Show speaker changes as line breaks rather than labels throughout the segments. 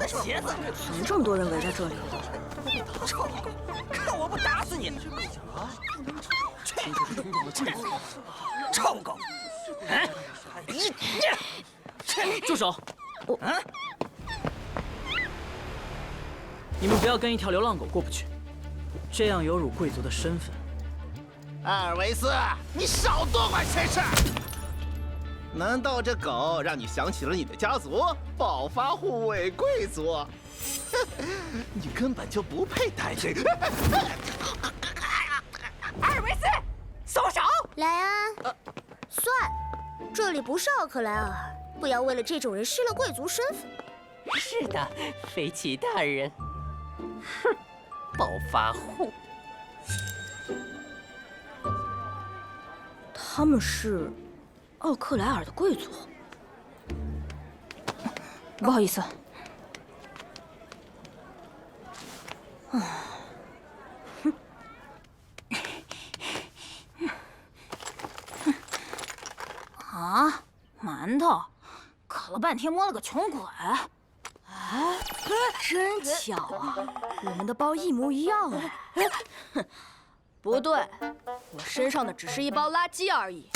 鞋子！
怎么这么多人围在这里？
臭狗，看我不打死你！
听说是冲撞了禁止。
臭狗！哎，
住手！你们不要跟一条流浪狗过不去，这样有辱贵族的身份。
艾尔维斯，你少多管闲事！难道这狗让你想起了你的家族——暴发户伪贵族？你根本就不配待这个。
阿尔维斯，松手！
莱安，算，这里不是奥克莱尔，不要为了这种人失了贵族身份。
是的，菲奇大人。哼，暴发户。
他们是奥克莱尔的贵族。不好意思。
啊，馒头，渴了半天摸了个穷鬼。
哎，真巧啊，我们的包一模一样啊！哼，不对，我身上的只是一包垃圾而已。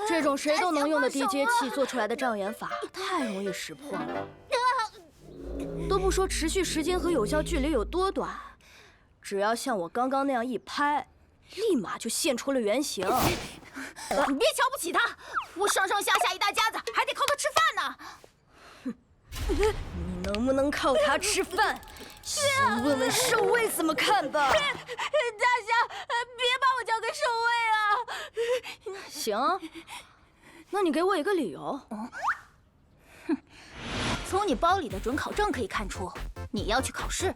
这种谁都能用的低阶器做出来的障眼法，太容易识破了。都不说持续时间和有效距离有多短，只要像我刚刚那样一拍，立马就现出了原形。
你别瞧不起他，我上上下下一大家子，还得靠他吃饭呢。
你能不能靠他吃饭？先问问守卫怎么看吧。
大侠，别把我交给守卫啊！
行，那你给我一个理由。
从你包里的准考证可以看出，你要去考试。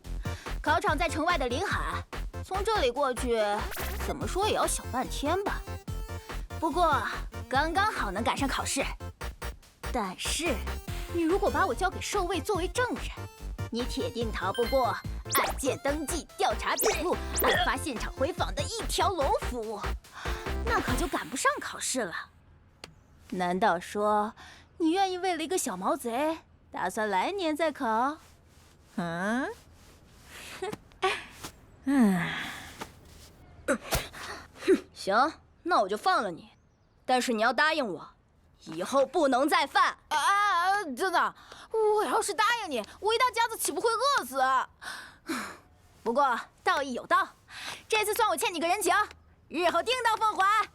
考场在城外的临海，从这里过去，怎么说也要小半天吧。不过刚刚好能赶上考试。但是，你如果把我交给守卫作为证人，你铁定逃不过案件登记、调查笔录、案发现场回访的一条龙服务，那可就赶不上考试了。难道说你愿意为了一个小毛贼，打算来年再考？
行，那我就放了你，但是你要答应我，以后不能再犯。
真的，我要是答应你，我一大家子岂不会饿死？不过道义有道，这次算我欠你个人情，日后定当奉还。